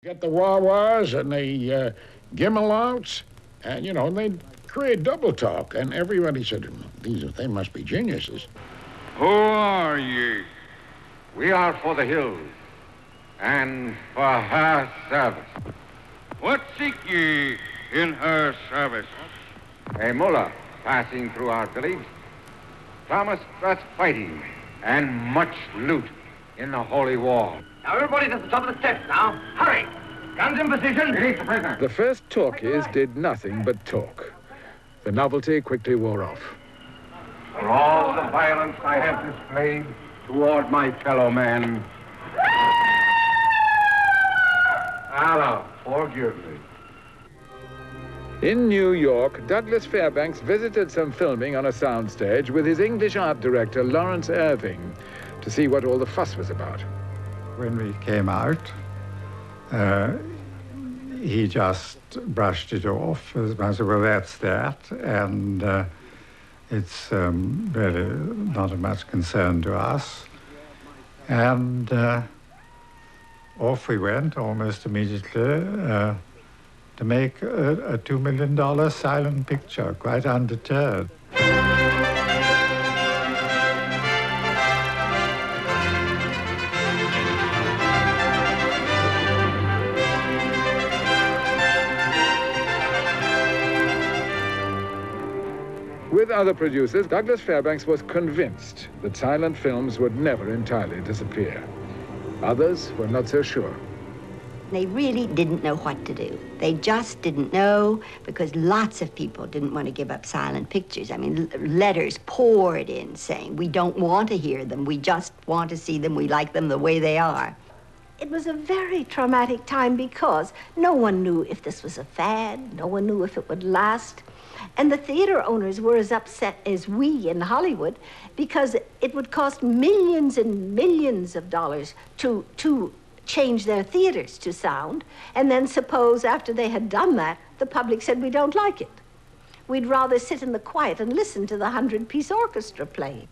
Get the wah-wahs and the gimmelouts, and, they'd create double talk. And everybody said, they must be geniuses. Who are ye? We are for the hills, and for her service. What seek ye in her service? A mullah passing through our village promised us fighting and much loot in the holy wall. Now, everybody's at the top of the steps now. Hurry! Guns in position. Release the prisoner. The first talkies did nothing but talk. The novelty quickly wore off. For all the violence I have displayed toward my fellow man, Allah, forgive me. In New York, Douglas Fairbanks visited some filming on a soundstage with his English art director, Lawrence Irving, to see what all the fuss was about. When we came out, he just brushed it off. I said, well, that's that, and it's really not of much concern to us. And off we went almost immediately to make a $2 million silent picture, quite undeterred. With other producers, Douglas Fairbanks was convinced that silent films would never entirely disappear. Others were not so sure. They really didn't know what to do. They just didn't know, because lots of people didn't want to give up silent pictures. I mean, letters poured in saying, we don't want to hear them, we just want to see them, we like them the way they are. It was a very traumatic time because no one knew if this was a fad, no one knew if it would last. And the theater owners were as upset as we in Hollywood because it would cost millions and millions of dollars to change their theaters to sound. And then suppose after they had done that, the public said, we don't like it. We'd rather sit in the quiet and listen to the 100-piece orchestra playing.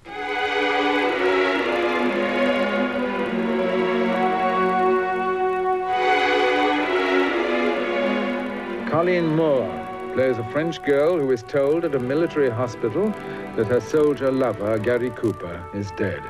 Colleen Moore plays a French girl who is told at a military hospital that her soldier lover, Gary Cooper, is dead.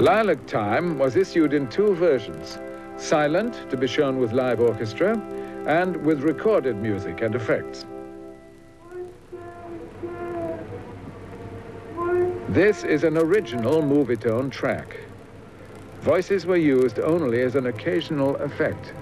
Lilac Time was issued in two versions, silent to be shown with live orchestra and with recorded music and effects. This is an original Movietone track. Voices were used only as an occasional effect.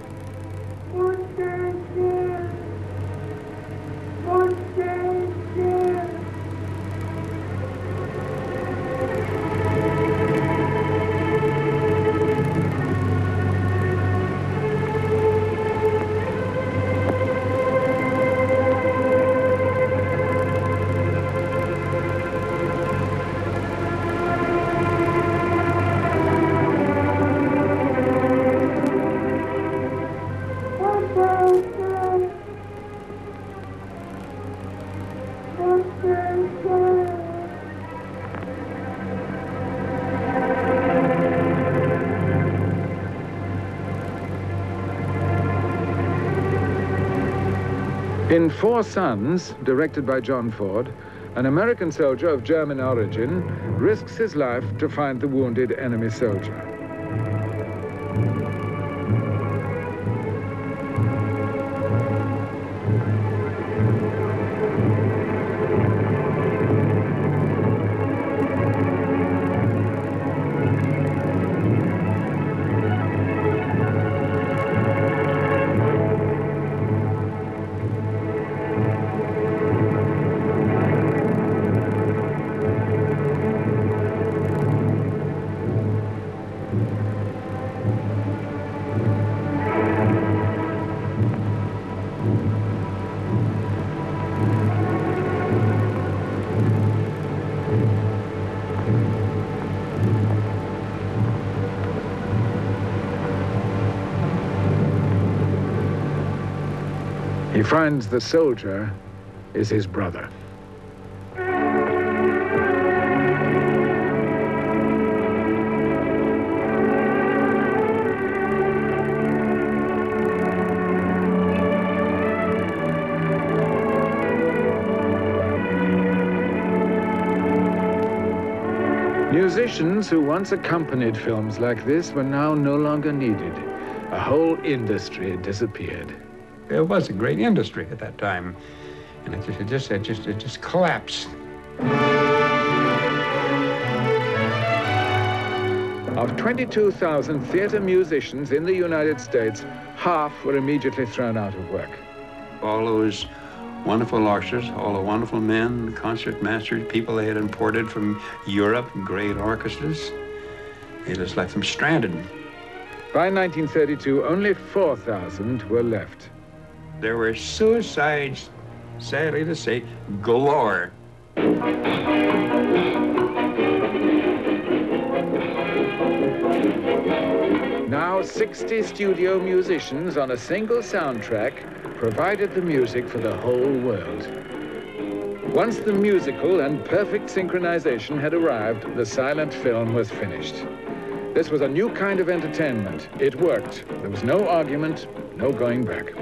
In Four Sons, directed by John Ford, an American soldier of German origin risks his life to find the wounded enemy soldier. He finds the soldier is his brother. Musicians who once accompanied films like this were now no longer needed. A whole industry had disappeared. It was a great industry at that time, and it just collapsed. Of 22,000 theater musicians in the United States, half were immediately thrown out of work. All those wonderful orchestras, all the wonderful men, concert masters, people they had imported from Europe, great orchestras, they just left them stranded. By 1932, only 4,000 were left. There were suicides, sadly to say, galore. Now 60 studio musicians on a single soundtrack provided the music for the whole world. Once the musical and perfect synchronization had arrived, the silent film was finished. This was a new kind of entertainment. It worked. There was no argument, no going back.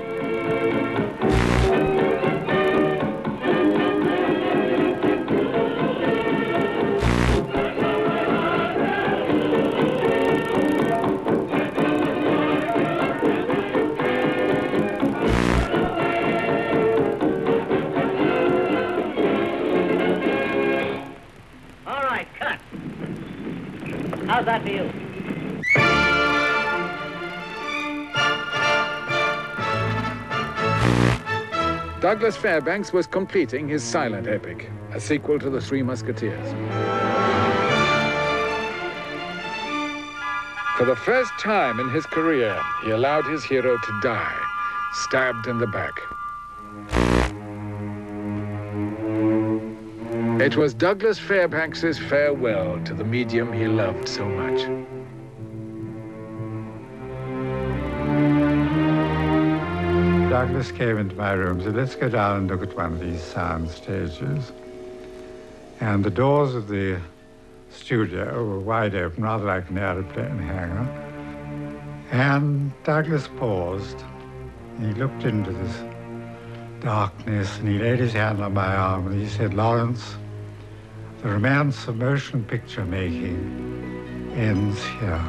All right, cut. How's that to you? Douglas Fairbanks was completing his silent epic, a sequel to The Three Musketeers. For the first time in his career, he allowed his hero to die, stabbed in the back. It was Douglas Fairbanks's farewell to the medium he loved so much. Douglas came into my room and said, let's go down and look at one of these sound stages. And the doors of the studio were wide open, rather like an airplane hangar. And Douglas paused. He looked into this darkness and he laid his hand on my arm and he said, Lawrence, the romance of motion picture making ends here.